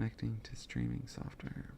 Connecting to streaming software.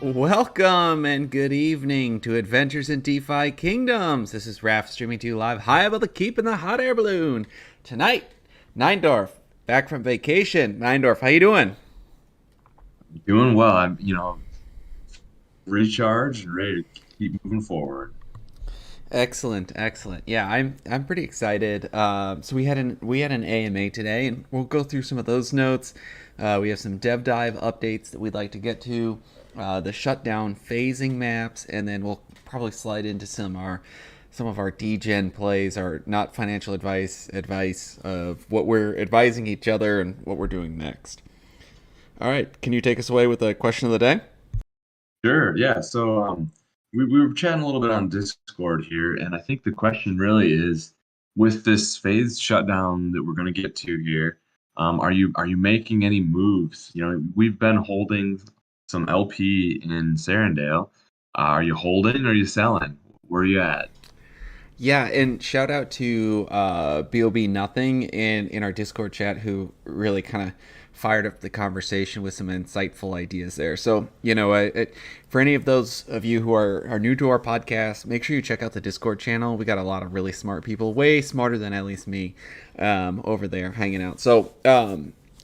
Welcome and good evening to Adventures in DeFi Kingdoms. This is Raph streaming to you live high above the keep in the hot air balloon. Tonight, Neindorf, back from vacation. Neindorf, how you doing? Doing well. I'm, recharged and ready to keep moving forward. Excellent, excellent. Yeah, I'm pretty excited. So we had an AMA today, and we'll go through some of those notes. We have some dev dive updates that we'd like to get to, the shutdown phasing maps, and then we'll probably slide into some of our degen plays, our not financial advice of what we're advising each other and what we're doing next. All right, can you take us away with the question of the day? Sure. Yeah. So we were chatting a little bit on Discord here, and I think the question really is, with this phase shutdown that we're going to get to here, are you making any moves? We've been holding some LP in Serendale. Are you holding or are you selling? Where are you at? Yeah, and shout out to Bob Nothing in our Discord chat who really kind of fired up the conversation with some insightful ideas there. So for any of those of you who are new to our podcast, make sure you check out the Discord channel. We got a lot of really smart people, way smarter than at least me, over there hanging out. So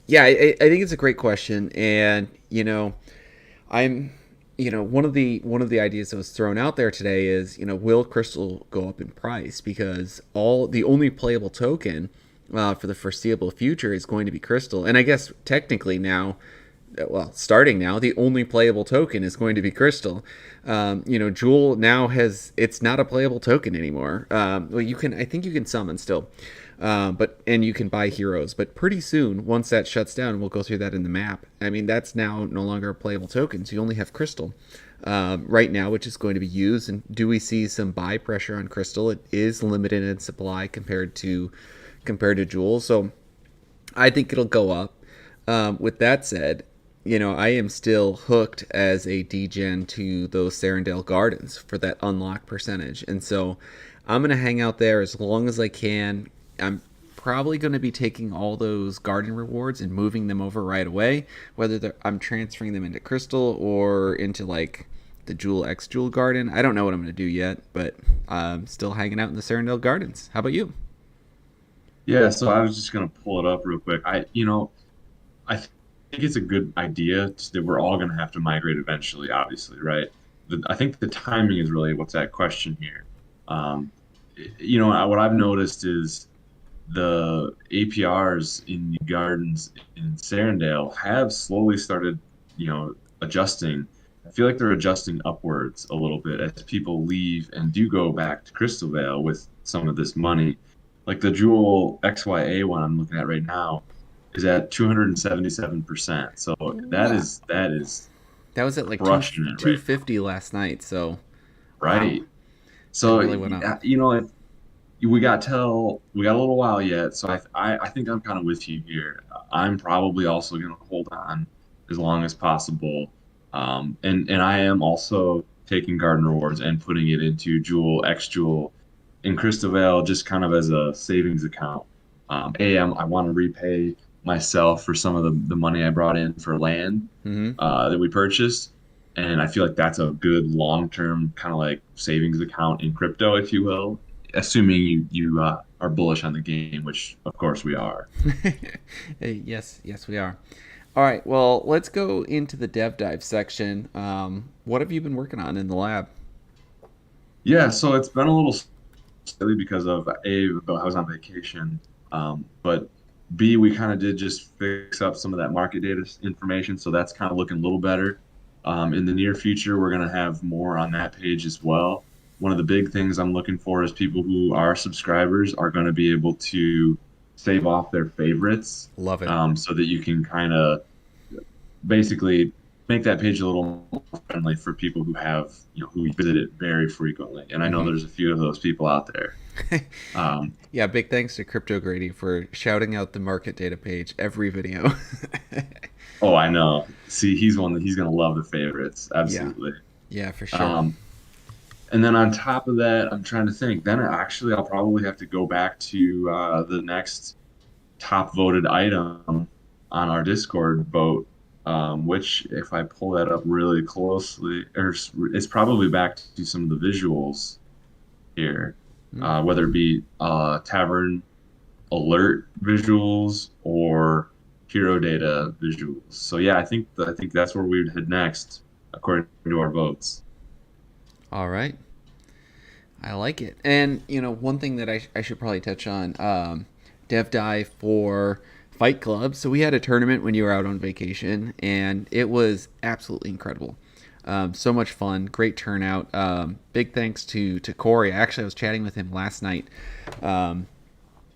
yeah, I think it's a great question, and I'm one of the ideas that was thrown out there today is, will crystal go up in price, because the only playable token for the foreseeable future is going to be crystal. And I guess technically now, well, starting now, the only playable token is going to be crystal. Jewel now it's not a playable token anymore. Well, I think you can summon still, and you can buy heroes, but pretty soon, once that shuts down, we'll go through that in the map. I mean, that's now no longer a playable token, so you only have crystal right now, which is going to be used. And do we see some buy pressure on crystal? It is limited in supply compared to jewels, so I think it'll go up. With that said, I am still hooked as a degen to those Serendale Gardens for that unlock percentage. And so I'm going to hang out there as long as I can. I'm probably going to be taking all those garden rewards and moving them over right away, whether I'm transferring them into crystal or into like the Jewel X Jewel Garden. I don't know what I'm going to do yet, but I'm still hanging out in the Serendale Gardens. How about you? Yeah. So I was just going to pull it up real quick. I think it's a good idea that we're all going to have to migrate eventually, obviously, right? I think the timing is really what's at question here. Um, what I've noticed is the APRs in gardens in Serendale have slowly started, adjusting. I feel like they're adjusting upwards a little bit as people leave and do go back to Crystal Vale with some of this money. Like the Jewel XYA one I'm looking at right now is at 277%. So that Wow. is that is That was at like crushing it two right now. fifty last night. So wow, Right. it So really went up. we got a little while yet. So I think I'm kind of with you here. I'm probably also going to hold on as long as possible. And I am also taking garden rewards and putting it into Jewel X Jewel in Crystal Vale just kind of as a savings account. I want to repay myself for some of the money I brought in for land Mm-hmm. that we purchased. And I feel like that's a good long-term kind of like savings account in crypto, if you will, assuming you are bullish on the game, which of course we are. Yes, yes, we are. All right, well, let's go into the dev dive section. What have you been working on in the lab? Yeah, so it's been a little silly because of A, I was on vacation, but B, we kind of did just fix up some of that market data information, so that's kind of looking a little better. In the near future, we're going to have more on that page as well. One of the big things I'm looking for is people who are subscribers are going to be able to save off their favorites, Love it. so that you can kind of basically make that page a little more friendly for people who have, who visit it very frequently. And I know Mm-hmm. there's a few of those people out there. Um, Yeah, big thanks to Crypto Grady for shouting out the market data page every video. oh, I know. See, he's one that he's gonna love the favorites. Yeah, Absolutely. yeah, for sure. Um, and then on top of that, I'm trying to think. Then actually, I'll probably have to go back to the next top voted item on our Discord vote, which, if I pull that up really closely, it's probably back to some of the visuals here, Mm. whether it be tavern alert visuals or hero data visuals. So yeah, I think that's where we would head next, according to our votes. All right, I like it. And one thing that I should probably touch on, dev dive for Fight Club. So we had a tournament when you were out on vacation, and it was absolutely incredible. So much fun, great turnout. Big thanks to Corey. Actually, I was chatting with him last night.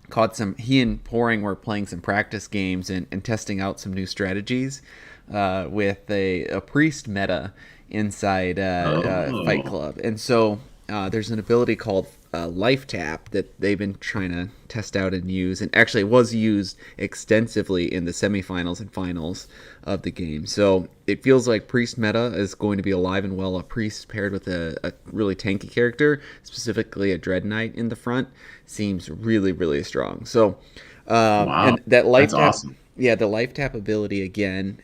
Caught some. He and Pouring were playing some practice games and testing out some new strategies with a priest meta inside Fight Oh, Club. And so there's an ability called Life Tap that they've been trying to test out and use, and actually it was used extensively in the semifinals and finals of the game. So it feels like Priest meta is going to be alive and well. A Priest paired with a really tanky character, specifically a Dread Knight in the front, seems really, really strong. So, wow, and that Life that's Tap, awesome. yeah, the Life Tap ability again,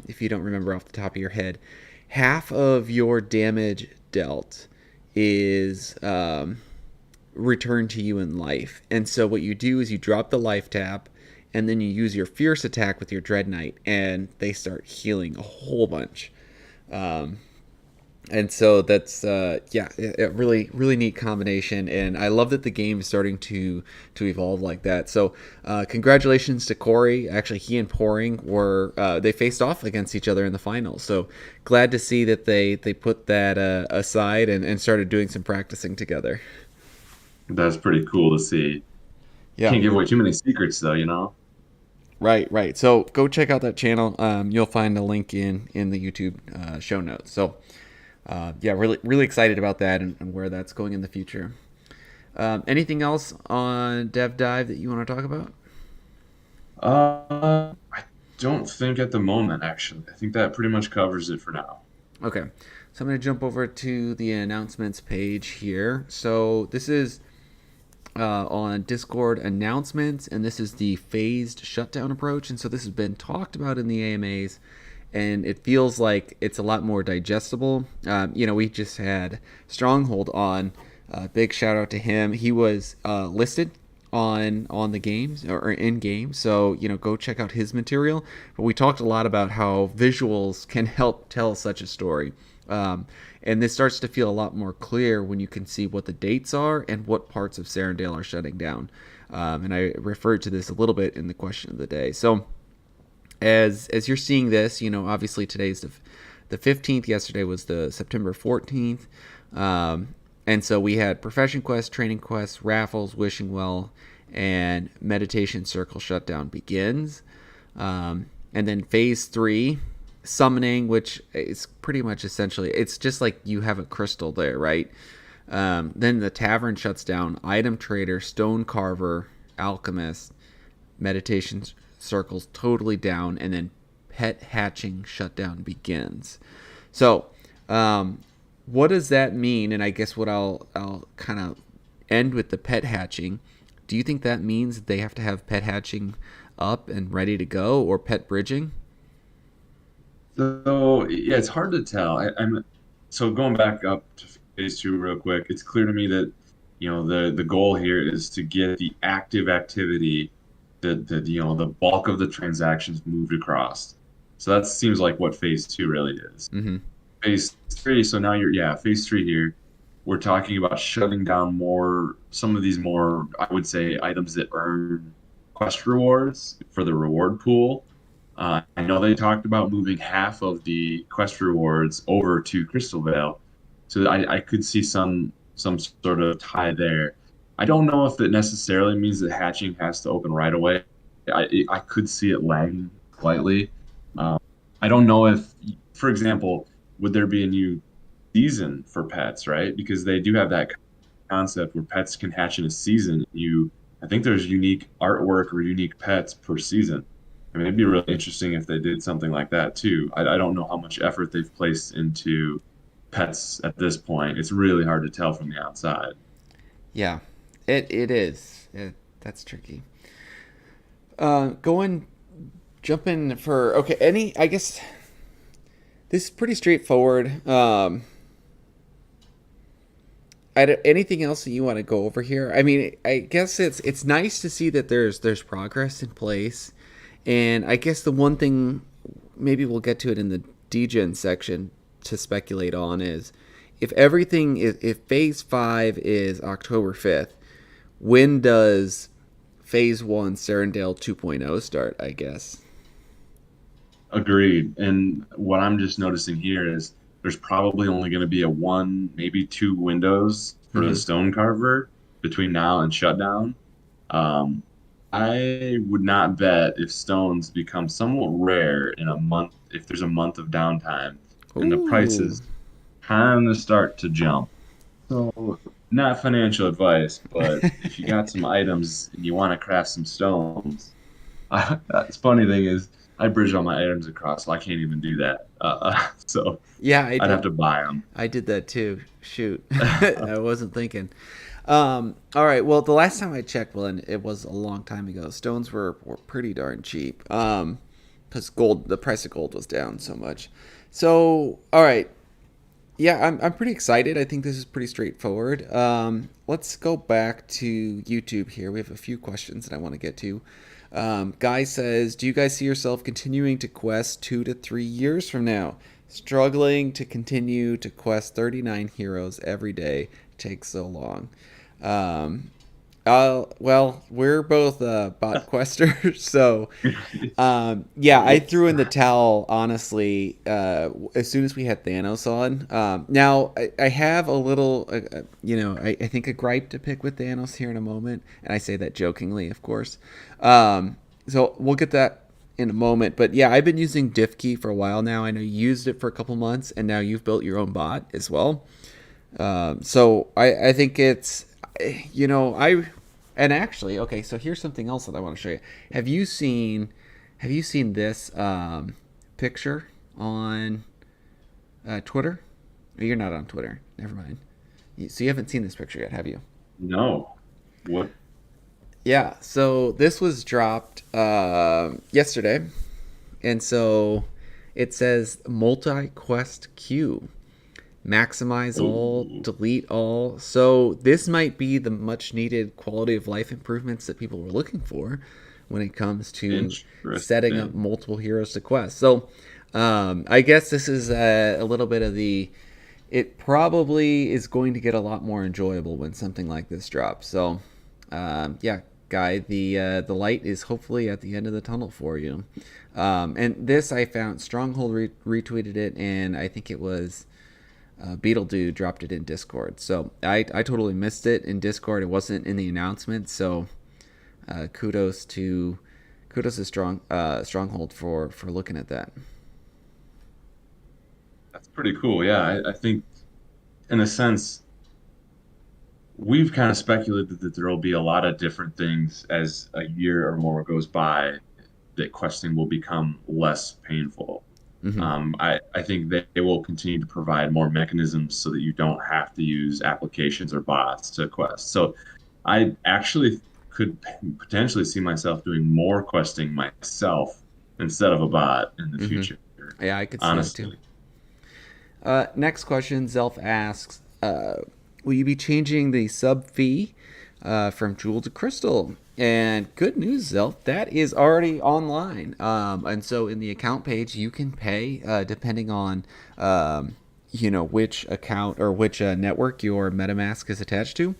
if you don't remember off the top of your head, half of your damage dealt is returned to you in life. And so what you do is you drop the life tap and then you use your fierce attack with your Dread Knight and they start healing a whole bunch. Um, and so that's yeah, a really really neat combination, and I love that the game is starting to evolve like that. So congratulations to Corey. Actually, he and Pouring were they faced off against each other in the finals. So glad to see that they put that aside and started doing some practicing together. That's pretty cool to see. Yeah. Can't give away too many secrets though. Right, right. So go check out that channel. You'll find a link in the YouTube show notes. So yeah, really really excited about that and where that's going in the future. Anything else on Dev Dive that you want to talk about? I don't think at the moment, actually. I think that pretty much covers it for now. Okay, so I'm going to jump over to the announcements page here. So this is on Discord announcements, and this is the phased shutdown approach. And so this has been talked about in the AMAs, and it feels like it's a lot more digestible. We just had Stronghold on. Big shout out to him. He was listed on the games or in game, so go check out his material. But we talked a lot about how visuals can help tell such a story. And this starts to feel a lot more clear when you can see what the dates are and what parts of Serendale are shutting down. And I referred to this a little bit in the question of the day. So as you're seeing this, obviously today's the 15th. Yesterday was the September 14th. And so we had Profession Quest, Training Quest, Raffles, Wishing Well, and Meditation Circle Shutdown begins. And then Phase 3, Summoning, which is pretty much essentially, it's just like you have a crystal there, right? Then the Tavern shuts down, Item Trader, Stone Carver, Alchemist, Meditation Circle's totally down, and then Pet Hatching Shutdown begins. So, what does that mean? And I guess what I'll kind of end with the pet hatching. Do you think that means they have to have pet hatching up and ready to go, or pet bridging? So yeah, it's hard to tell. I'm so going back up to phase two real quick. It's clear to me that the goal here is to get the active activity, the bulk of the transactions moved across. So that seems like what phase two really is. Mm-hmm. Phase three. So now phase three here. We're talking about shutting down some of these more, I would say, items that earn quest rewards for the reward pool. I know they talked about moving half of the quest rewards over to Crystal Vale, so I could see some sort of tie there. I don't know if that necessarily means that hatching has to open right away. I could see it lagging slightly. Um, I don't know if, for example, would there be a new season for pets, right? Because they do have that concept where pets can hatch in a season. I think there's unique artwork or unique pets per season. I mean, it'd be really interesting if they did something like that too. I don't know how much effort they've placed into pets at this point. It's really hard to tell from the outside. Yeah, it is. That's tricky. Going jumping for okay. Any I guess this is pretty straightforward. Anything else that you want to go over here? I mean, I guess it's nice to see that there's progress in place, and I guess the one thing maybe we'll get to it in the degen section to speculate on is if phase 5 is October 5th, when does phase 1 Serendale 2.0 start, I guess? Agreed. And what I'm just noticing here is there's probably only going to be a one, maybe two windows for the Mm-hmm. stone carver between now and shutdown. Um, I would not bet if stones become somewhat rare in a month, if there's a month of downtime and the Ooh. prices kind of start to jump. So, not financial advice, but if you got some items and you want to craft some stones, that's funny thing is I bridge all my items across, so I can't even do that. So Yeah, I I'd have did. to buy them. I did that too. Shoot, I wasn't thinking. All right. Well, the last time I checked, well, and it was a long time ago. Stones were pretty darn cheap. Because gold, the price of gold was down so much. So, all right. Yeah, I'm pretty excited. I think this is pretty straightforward. Let's go back to YouTube here. We have a few questions that I want to get to. Guy says, "Do you guys see yourself continuing to quest 2 to 3 years from now? Struggling to continue to quest 39 heroes every day takes so long." Um, well, we're both bot questers, so yeah, I threw in the towel honestly as soon as we had Thanos on. Now I have a little, I think a gripe to pick with Thanos here in a moment, and I say that jokingly, of course. So we'll get that in a moment, but yeah, I've been using Diffkey for a while now. I know you used it for a couple months, and now you've built your own bot as well. So I think it's, I and actually, okay, so here's something else that I want to show you. Have you seen have you seen this picture on Twitter? Oh, you're not on Twitter. Never mind. So you haven't seen this picture yet, have you? No. What? Yeah. So this was dropped yesterday, and so it says multi-quest queue. Maximize all, Oh, delete all. So this might be the much needed quality of life improvements that people were looking for when it comes to setting up interesting. multiple heroes to quest. So I guess this is a little bit of the. It probably is going to get a lot more enjoyable when something like this drops. So yeah, Guy, the light is hopefully at the end of the tunnel for you. And this I found Stronghold retweeted it, and I think it was Beetle Dude dropped it in Discord. So I totally missed it in Discord. It wasn't in the announcement. So kudos to Stronghold for looking at that. That's pretty cool. Yeah, I think in a sense, we've kind of speculated that there will be a lot of different things as a year or more goes by that questing will become less painful. Mm-hmm. I think they will continue to provide more mechanisms so that you don't have to use applications or bots to quest. So I actually could potentially see myself doing more questing myself instead of a bot in the Mm-hmm. future, Yeah, I could see that too. honestly. Next question, Zelf asks, will you be changing the sub fee from Jewel to Crystal? And good news, Zelf, that is already online. And so in the account page, you can pay depending on, which account or which network your MetaMask is attached to.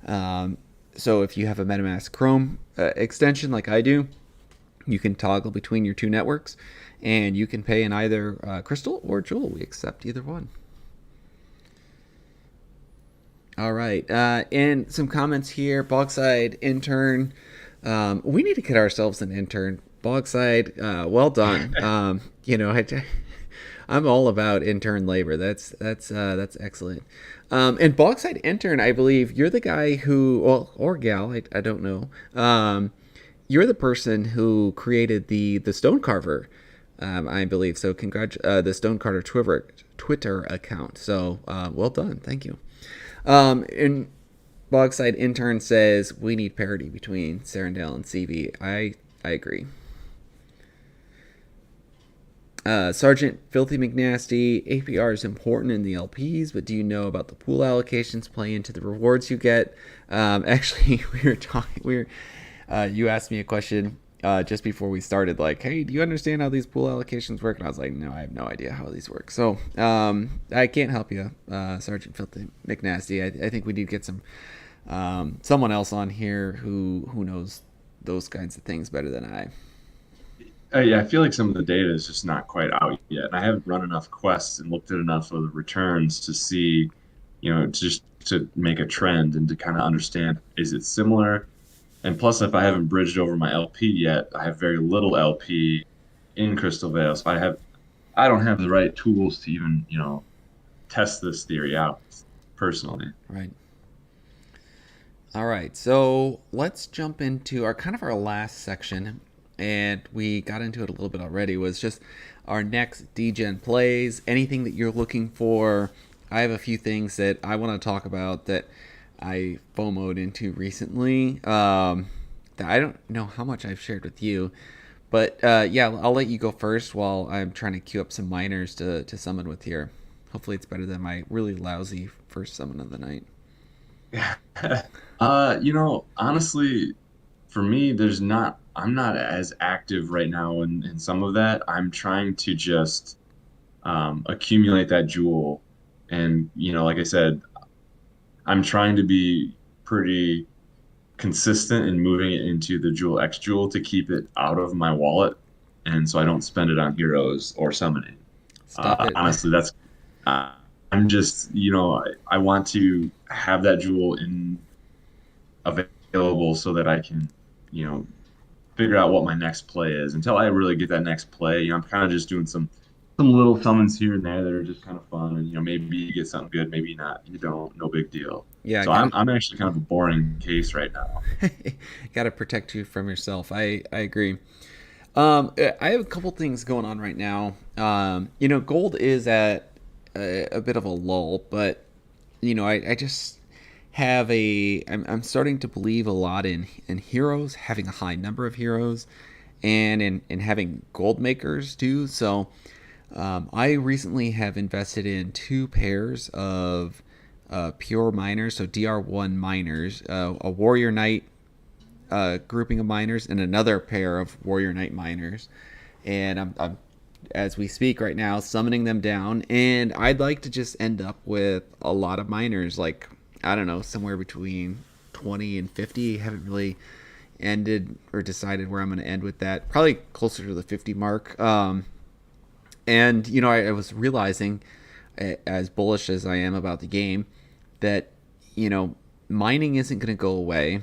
Um, so if you have a MetaMask Chrome extension like I do, you can toggle between your two networks, and you can pay in either Crystal or Jewel. We accept either one. All right. And some comments here. Bogside intern. We need to get ourselves an intern. Bogside, well done. I'm all about intern labor. That's excellent. And Bogside intern, I believe you're the guy who, well, or gal, I don't know. You're the person who created the stone carver, I believe. So the stone carver Twitter account. So well done, thank you. And Bogside intern says we need parity between Serendale and CV. I agree. Sergeant Filthy McNasty, APR is important in the LPs, but do you know about the pool allocations play into the rewards you get? Actually, we were talking. You asked me a question just before we started, like, "Hey, do you understand how these pool allocations work?" And I was like, "No, I have no idea how these work." So I can't help you, Sergeant Filthy McNasty. I think we need to get someone else on here who knows those kinds of things better than I. Yeah, I feel like some of the data is just not quite out yet. And I haven't run enough quests and looked at enough of the returns to see, just to make a trend and to kind of understand, is it similar? And plus, if I haven't bridged over my LP yet, I have very little LP in Crystal Vale. So I don't have the right tools to even, test this theory out personally. Right. All right, so let's jump into our last section, and we got into it a little bit already. Was just our next DGen plays. Anything that you're looking for? I have a few things that I want to talk about that I FOMO'd into recently. That I don't know how much I've shared with you, but yeah, I'll let you go first while I'm trying to queue up some miners to summon with here. Hopefully, it's better than my really lousy first summon of the night. Honestly, for me, I'm not as active right now in some of that. I'm trying to just accumulate that jewel. And, like I said, I'm trying to be pretty consistent in moving it into the Jewel X Jewel to keep it out of my wallet. And so I don't spend it on heroes or summoning. Stop it. Honestly, that's, uh, I'm just, I want to have that jewel available so that I can, you know, figure out what my next play is. Until I really get that next play, I'm kind of just doing some little summons here and there that are just kind of fun, and maybe you get something good, maybe not. You don't, no big deal. Yeah, I So gotta I'm actually kind of a boring case right now. gotta protect you from yourself. I agree. I have a couple things going on right now. Gold is at a bit of a lull, but I just have I'm starting to believe a lot in heroes, having a high number of heroes, and in having gold makers too. So I recently have invested in two pairs of pure miners, so DR1 miners, a Warrior Knight grouping of miners, and another pair of Warrior Knight miners. And I'm, as we speak right now, summoning them down. And I'd like to just end up with a lot of miners, like, I don't know, somewhere between 20 and 50. Haven't really ended or decided where I'm going to end with that. Probably closer to the 50 mark. And I was realizing, as bullish as I am about the game, that mining isn't going to go away.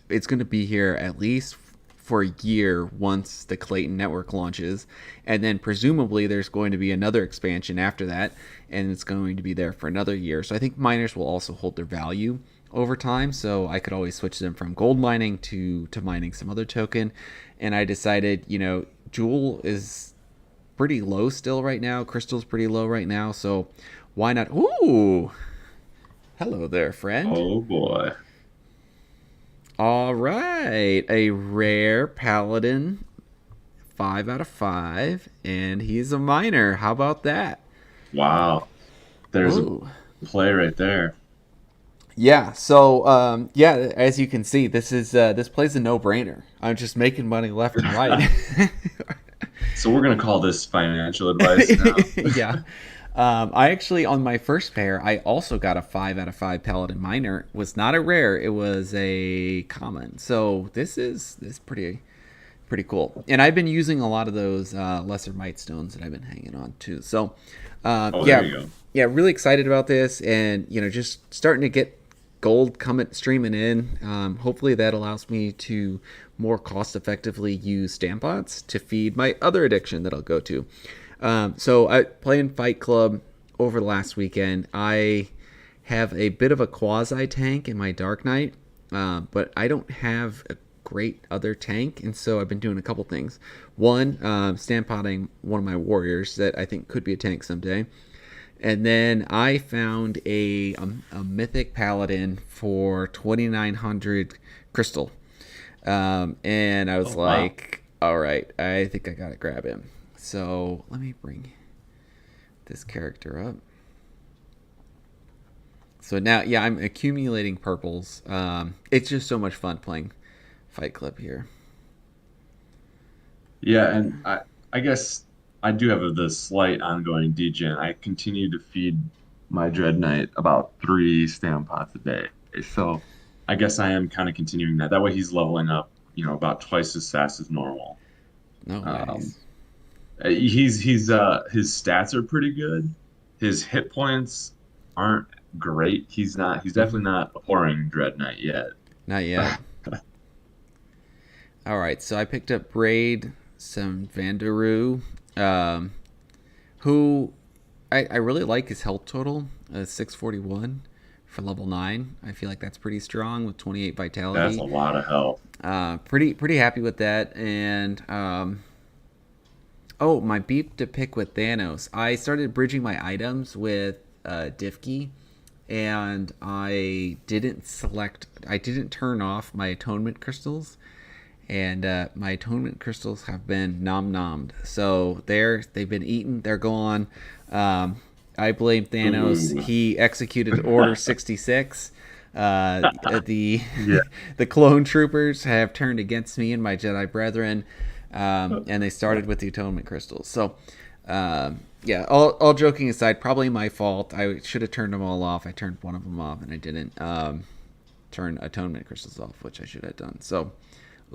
It's going to be here at least for a year once the Clayton network launches, and then presumably there's going to be another expansion after that, and it's going to be there for another year. So I think miners will also hold their value over time. So I could always switch them from gold mining to mining some other token. And I decided, Jewel is pretty low still right now. Crystal's pretty low right now. So why not? Ooh, hello there, friend. Oh boy. All right, a rare paladin, 5 out of 5, and he's a minor. How about that? Wow, there's a Ooh. play right there. Yeah. So, yeah, as you can see, this plays a no-brainer. I'm just making money left and right. So we're gonna call this financial advice now. Yeah. I actually, on my first pair, I also got a 5 out of 5 Paladin Minor. It was not a rare; it was a common. So this is pretty cool. And I've been using a lot of those lesser might stones that I've been hanging on too. So, Oh, there yeah, you go. yeah, really excited about this, and just starting to get gold coming streaming in. Hopefully, that allows me to more cost effectively use stamp bots to feed my other addiction that I'll go to. So I playing Fight Club over the last weekend. I have a bit of a quasi tank in my Dark Knight, but I don't have a great other tank, and so I've been doing a couple things. One, stand potting one of my warriors that I think could be a tank someday. And then I found a mythic paladin for 2,900 crystal. And I was Oh, wow. like, all right, I think I got to grab him. So let me bring this character up. So now, yeah, I'm accumulating purples. It's just so much fun playing Fight Club here. Yeah, and I guess I do have the slight ongoing degen. I continue to feed my Dread Knight about 3 stamp pots a day. So I guess I am kind of continuing that. That way he's leveling up, about twice as fast as normal. Oh, Um, nice. his stats are pretty good. His hit points aren't great. He's definitely not a pouring Dread Knight yet. Not yet. All right, so I picked up Braid, some Vanderu, um, who I really like his health total, 641 for level 9. I feel like that's pretty strong with 28 That's a vitality. lot of health. Pretty happy with that. And oh, my beep to pick with Thanos. I started bridging my items with Diffkey, and I didn't turn off my atonement crystals, and my atonement crystals have been nom nommed. So they've been eaten. They're gone. I blame Thanos. Ooh. He executed Order 66. The Yeah. the clone troopers have turned against me and my Jedi brethren, and they started with the atonement crystals. So, yeah, all joking aside, probably my fault. I should have turned them all off. I turned one of them off, and I didn't turn atonement crystals off, which I should have done. So,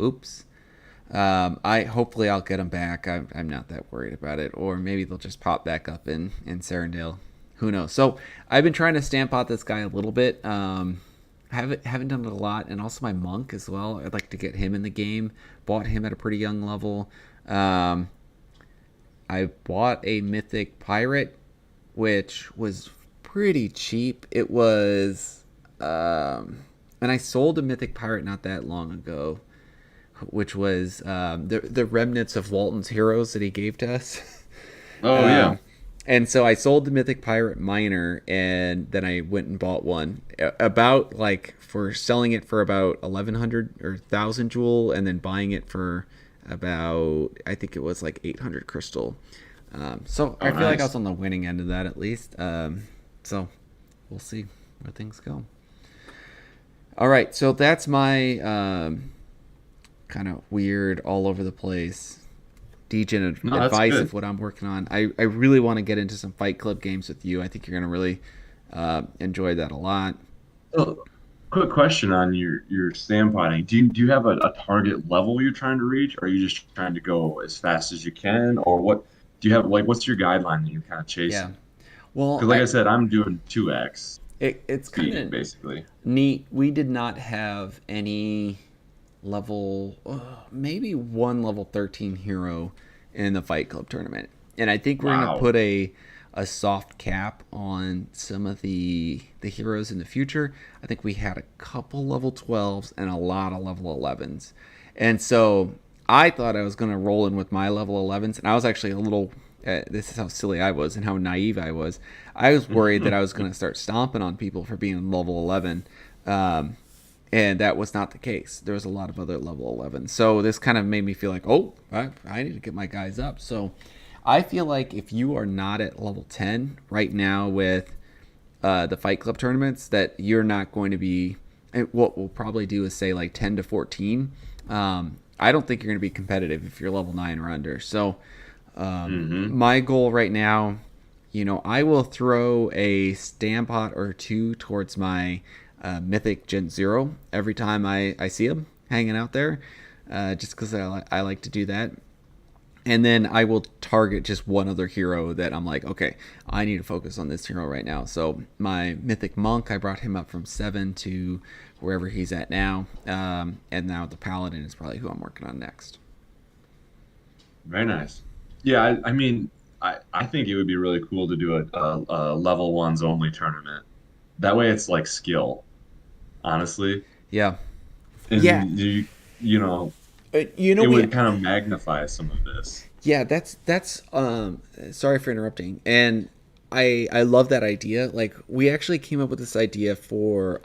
oops. I hopefully I'll get them back. I'm not that worried about it, or maybe they'll just pop back up in Serendale. Who knows? So I've been trying to stamp out this guy a little bit. Haven't done it a lot, and also my monk as well. I'd like to get him in the game. Bought him at a pretty young level. Um, I bought a mythic pirate, which was pretty cheap. It was, and I sold a mythic pirate not that long ago, which was the remnants of Walton's heroes that he gave to us. Oh yeah. um, and so I sold the Mythic Pirate Minor, and then I went and bought one about like for selling it for about 1,100 or 1,000 jewel, and then buying it for about I think it was like 800 crystal. So Oh I feel like I was nice. on the winning end of that at least. So we'll see where things go. All right, so that's my kind of weird, all over the place degen No, that's advice good. of what I'm working on. I really want to get into some Fight Club games with you. I think you're going to really enjoy that a lot. So, quick question on your stand potting. Do you have a target level you're trying to reach? Or are you just trying to go as fast as you can? Or what do you have like what's your guideline that you're kind of Yeah. chasing? Well, Because like I said, I'm doing 2x it's kind speed of basically. neat. We did not have any level, maybe one level 13 hero in the Fight Club tournament. And I think we're going to Wow. put a soft cap on some of the heroes in the future. I think we had a couple level 12s and a lot of level 11s. And so I thought I was going to roll in with my level 11s, and I was actually a little this is how silly I was and how naive I was. I was worried that I was going to start stomping on people for being level 11. Um, and that was not the case. There was a lot of other level 11. So this kind of made me feel like, oh, I need to get my guys up. So I feel like if you are not at level 10 right now with the Fight Club tournaments, that you're not going to be. What we'll probably do is say like 10 to 14. I don't think you're going to be competitive if you're level 9 or under. So Mm-hmm. my goal right now, I will throw a Stampot or two towards my Mythic Gen Zero every time I see him hanging out there, just because I like to do that. And then I will target just one other hero that I'm like, okay, I need to focus on this hero right now. So my Mythic Monk, I brought him up from 7 to wherever he's at now. And now the Paladin is probably who I'm working on next. Very nice. Yeah, I mean, I think it would be really cool to do a level ones only tournament. That way, it's like skill, honestly, Yeah. Yeah. and you know You know, it we would kind of magnify some of this. Yeah, that's sorry for interrupting. And I love that idea. Like we actually came up with this idea for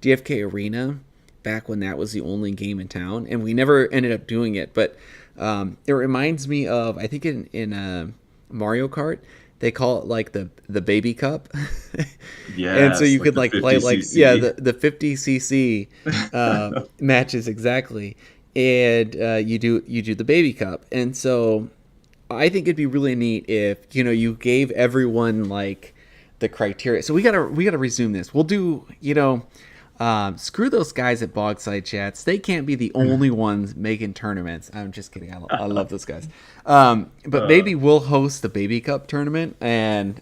DFK Arena back when that was the only game in town, and we never ended up doing it. But it reminds me of, I think in Mario Kart they call it like the baby cup, and so Yes, you like could the like play like, yeah, 50cc. the 50cc matches exactly, and you do the baby cup. And so I think it'd be really neat if you gave everyone like the criteria. So we gotta resume this. We'll do screw those guys at Bogside Chats. They can't be the only ones making tournaments. I'm just kidding. I love those guys. But Uh, maybe we'll host the Baby Cup tournament, and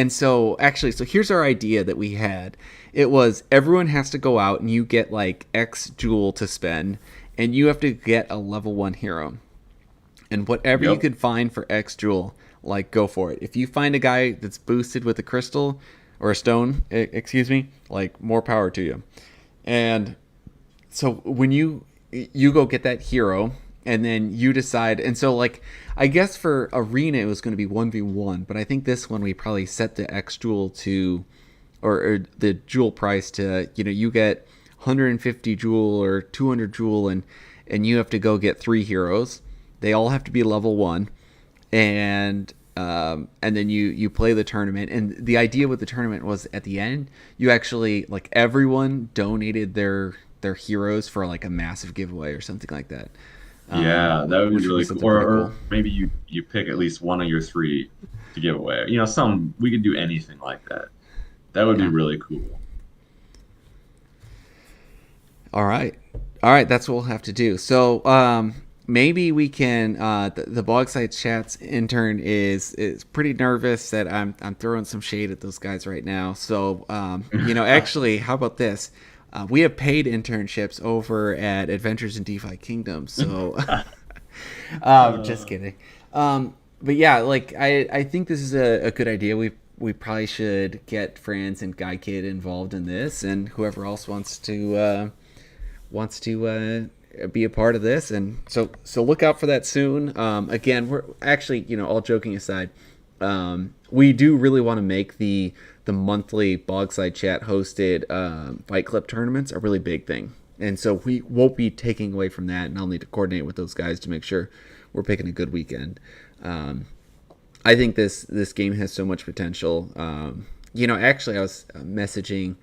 so actually, so here's our idea that we had. It was everyone has to go out and you get like X jewel to spend, and you have to get a level 1 hero. And whatever you yep. could find for X jewel, like go for it. If you find a guy that's boosted with a crystal or a stone, excuse me, like more power to you. And so when you go get that hero, and then you decide. And so like I guess for arena it was going to be 1v1, but I think this one we probably set the X jewel to, or the jewel price to, you get 150 jewel or 200 jewel, and you have to go get 3 heroes. They all have to be level 1, and then you play the tournament. And the idea with the tournament was at the end you actually, like, everyone donated their heroes for like a massive giveaway or something like that, Yeah, that would be which would be really cool. something pretty cool. Or maybe you pick at least one of your three to give away. Some we could do anything like that. That would be Yeah. really cool. All right. All right, that's what we'll have to do. So maybe we can. The Bogside Chats intern is pretty nervous that I'm throwing some shade at those guys right now. So actually, how about this? We have paid internships over at Adventures in DeFi Kingdom. So just Uh, kidding. But yeah, like I think this is a good idea. We probably should get Franz and Guy Kid involved in this, and whoever else wants to be a part of this. And so look out for that soon. Again, we're actually, all joking aside, we do really want to make the monthly Bogside Chat hosted Fight Club tournaments a really big thing. And so we won't be taking away from that, and I'll need to coordinate with those guys to make sure we're picking a good weekend. I think this game has so much potential. Actually, I was messaging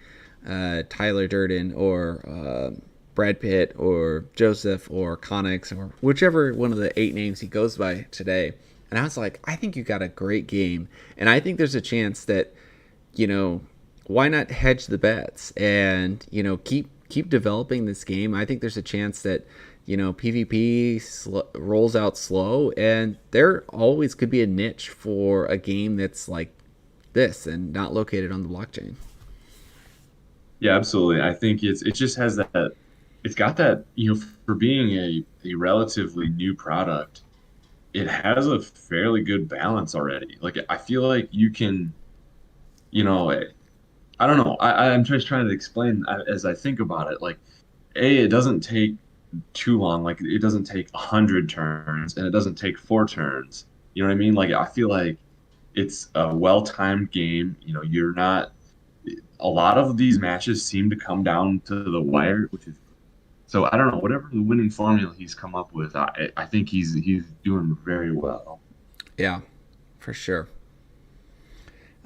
Tyler Durden or Brad Pitt or Joseph or Connix or whichever one of the 8 names he goes by today, and I was like, I think you got a great game, and I think there's a chance that, why not hedge the bets and keep developing this game. I think there's a chance that PvP rolls out slow, and there always could be a niche for a game that's like this and not located on the blockchain. yeah, absolutely. I think it just has that. It's got that, for being a relatively new product, it has a fairly good balance already. Like I feel like you can, you know, I don't know. I'm just trying to explain as I think about it. Like, it doesn't take too long. Like, it doesn't take 100 turns, and it doesn't take 4 turns. You know what I mean? Like, I feel like it's a well-timed game. You're not. A lot of these matches seem to come down to the wire, which is so I don't know, whatever the winning formula he's come up with, I think he's doing very well. Yeah, for sure.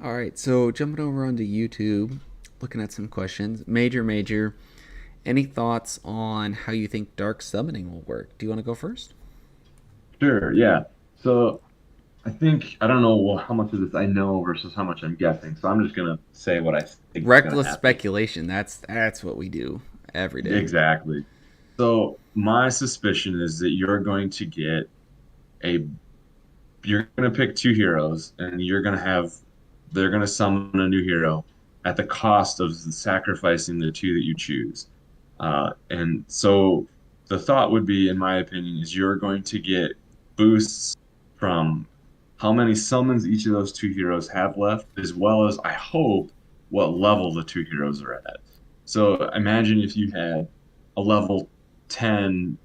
All right, so jumping over onto YouTube, looking at some questions. Major, any thoughts on how you think dark summoning will work? Do you want to go first? Sure, yeah. So I think I don't know how much of this I know versus how much I'm guessing. So I'm just gonna say what I think is gonna Reckless happen. speculation. That's what we do every day. Exactly. So my suspicion is that a you're gonna pick two heroes and they're gonna summon a new hero at the cost of sacrificing the two that you choose. And so the thought would be, in my opinion, is you're going to get boosts from how many summons each of those two heroes have left, as well as I hope what level the two heroes are at. So imagine if you had a level 10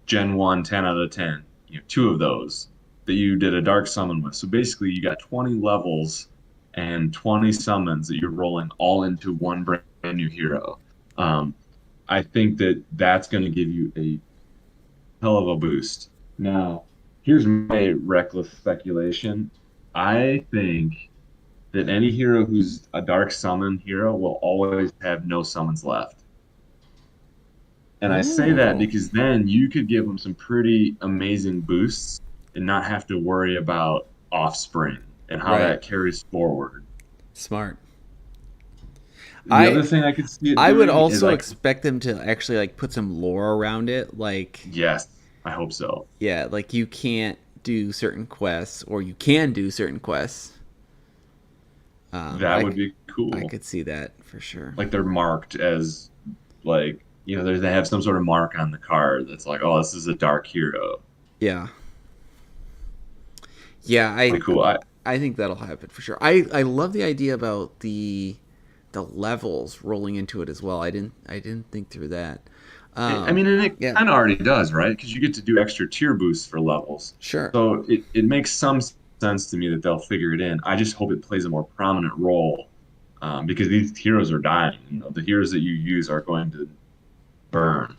Gen 1 10 out of 10, two of those that you did a dark summon with. So basically you got 20 levels and 20 summons that you're rolling all into one brand new hero. Um, I think that that's going to give you a hell of a boost. Now, here's my reckless speculation. I think that any hero who's a dark summon hero will always have no summons left. And I say that Ooh, because then you could give them some pretty amazing boosts and not have to worry about offspring and how right. that carries forward. Smart. The I other thing I could see it I would doing is also expect them to actually like put some lore around it, like yes, I hope so. yeah, like you can't do certain quests or you can do certain quests. Um, That I would be I cool. could see that for sure. Like they're marked as like they have some sort of mark on the card that's like, oh, this is a dark hero. Yeah, yeah. That'd be cool. I think that'll happen for sure. I love the idea about the levels rolling into it as well. I didn't think through that. I mean, and it Yeah, kind of already does, right? Because you get to do extra tier boosts for levels. sure. So it makes some sense to me that they'll figure it in. I just hope it plays a more prominent role because these heroes are dying. The heroes that you use are going to burn.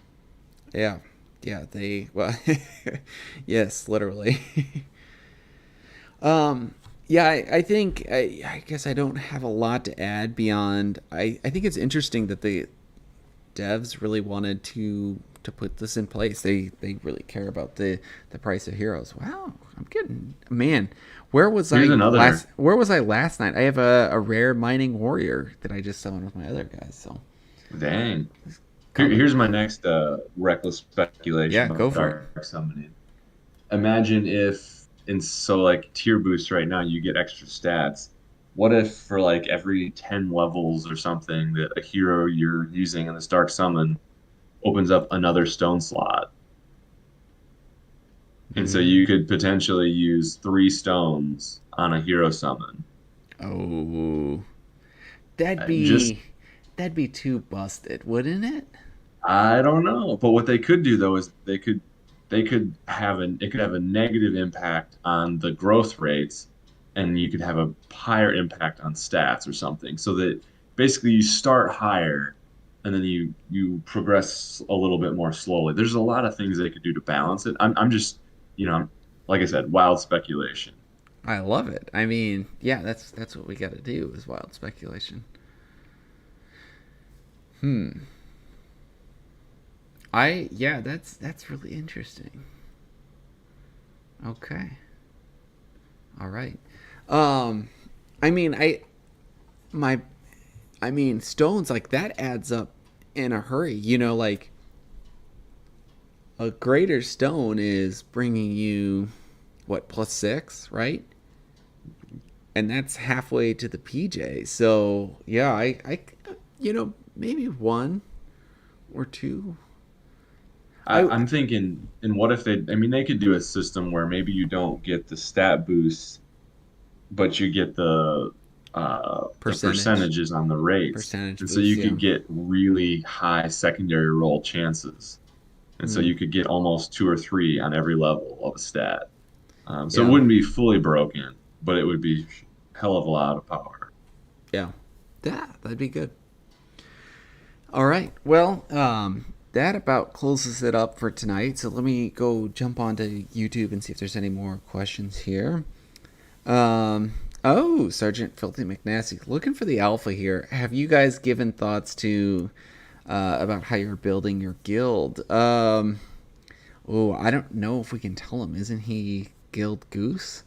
Yeah, yeah. They well, yes, literally. um, yeah, I think I guess I don't have a lot to add beyond. I think it's interesting that the devs really wanted to put this in place. They really care about the price of heroes. Wow, I'm getting man. Here's another. Where was I last night? I have a rare mining warrior that I just summoned with my other guys. So Dang. coming. Here's my next reckless speculation Yeah, go about for it. dark summoning. Imagine if in so like tier boost right now you get extra stats. What if for like every 10 levels or something that a hero you're using in this dark summon opens up another stone slot? And so Mm. you could potentially use three stones on a hero summon. Oh, that'd Just be that'd be too busted, wouldn't it? I don't know. But what they could do though is they could have it could have a negative impact on the growth rates and you could have a higher impact on stats or something. So that basically you start higher and then you progress a little bit more slowly. There's a lot of things they could do to balance it. I'm just, I'm like I said, wild speculation. I love it. I mean, yeah, that's what we got to do is wild speculation. Hmm. I yeah, that's really interesting. Okay. All right. Um, I mean, my I mean, stones like that adds up in a hurry. Like a greater stone is bringing you what +6, right? And that's halfway to the PJ. So yeah, maybe one or two. I I'm thinking, and what if I mean, they could do a system where maybe you don't get the stat boost, but you get the percentage percentages on the rates, percentage and so boost. you Yeah. could get really high secondary roll chances, and so Hmm. you could get almost two or three on every level of a stat. So it Yeah. wouldn't be fully broken, but it would be hell of a lot of power. Yeah. Yeah, that'd be good. All right. Well, that about closes it up for tonight. So let me go jump onto YouTube and see if there's any more questions here. Oh, Sergeant Filthy McNasty, looking for the alpha here. Have you guys given thoughts to about how you're building your guild? Oh, I don't know if we can tell him. Isn't he Guild Goose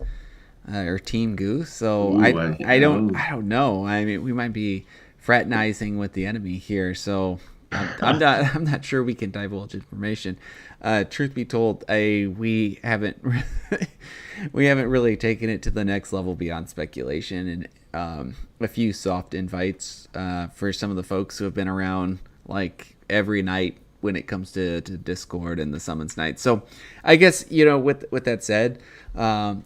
or Team Goose? So Ooh, I don't know. I mean, we might be fraternizing with the enemy here. So I'm not I'm not sure we can divulge information. Truth be told, we haven't we haven't really taken it to the next level beyond speculation, and a few soft invites for some of the folks who have been around like every night when it comes to Discord and the summons night. So I guess, with that said,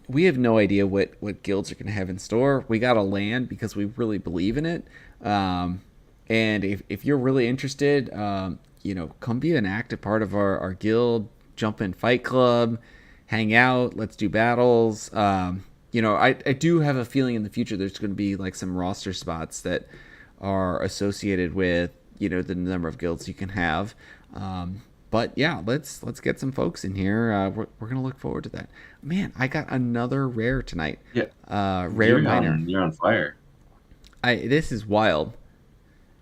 we have no idea what guilds are going to have in store. We got to land because we really believe in it. And if you're really interested, come be an active part of our guild, jump in Fight Club, hang out, let's do battles. I do have a feeling in the future there's going to be like some roster spots that are associated with, the number of guilds you can have. But yeah, let's get some folks in here. We're gonna look forward to that. Man, I got another rare tonight. Yeah, Rare minor. You're on fire. This is wild.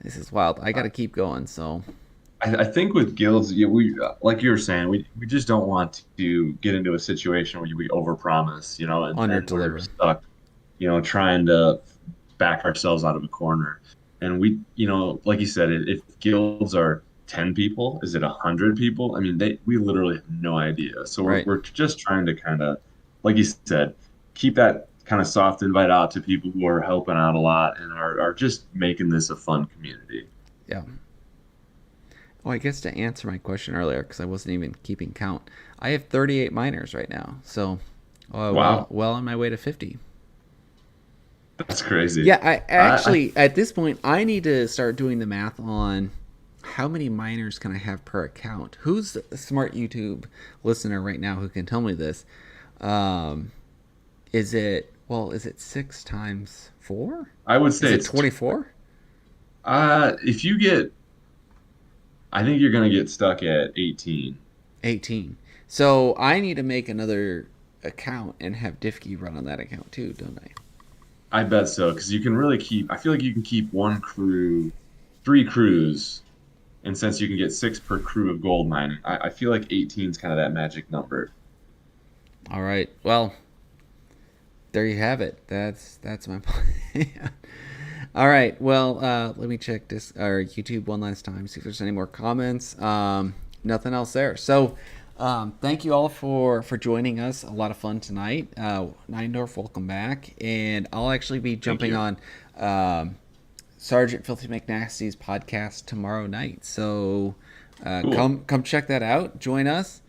This is wild. I got to keep going. So I think with guilds, we like you were saying, we just don't want to get into a situation where we overpromise, and we're underdeliver. stuck, trying to back ourselves out of a corner. And like you said, if guilds are 10 people, is it 100 people? I mean, we literally have no idea. So Right. we're just trying to kind of, like you said, keep that kind of soft invite out to people who are helping out a lot and are just making this a fun community. Yeah. Oh, I guess to answer my question earlier, because I wasn't even keeping count, I have 38 miners right now. So, Wow, well on my way to 50. that's crazy. Yeah, I I actually at this point I need to start doing the math on how many miners can I have per account. Who's a smart YouTube listener right now who can tell me this? Um, is it 6 times 4? I would Is say it it's 24? if you get, I think you're gonna get stuck at 18. 18. So I need to make another account and have Diffkey run on that account too, don't I? I bet so, because you can really keep. I feel like you can keep one crew, 3 crews, and since you can get 6 per crew of gold mining, I feel like 18 is kind of that magic number. All right. Well, there you have it. That's my plan. All right. Well, let me check this our YouTube one last time, see if there's any more comments. Nothing else there. So, thank you all for joining us. A lot of fun tonight. Neindorf, welcome back, and I'll actually be Thank jumping you. on Sergeant Filthy McNasty's podcast tomorrow night. So, Cool. come check that out. Join us.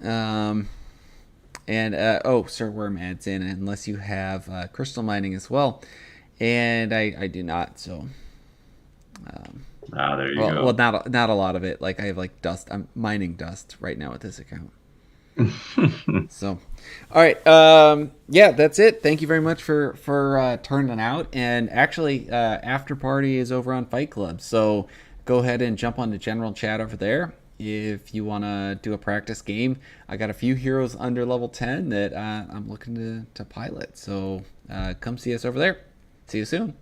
Um, and Sir Worm adds in, unless you have crystal mining as well, and I do not. So, Ah, there you go. not a lot of it. Like I have like dust. I'm mining dust right now with this account. So, all right. Yeah, that's it. Thank you very much for turning out. And actually, after party is over on Fight Club. So go ahead and jump on the general chat over there if you want to do a practice game. I got a few heroes under level 10 that I'm looking to pilot. So come see us over there. See you soon.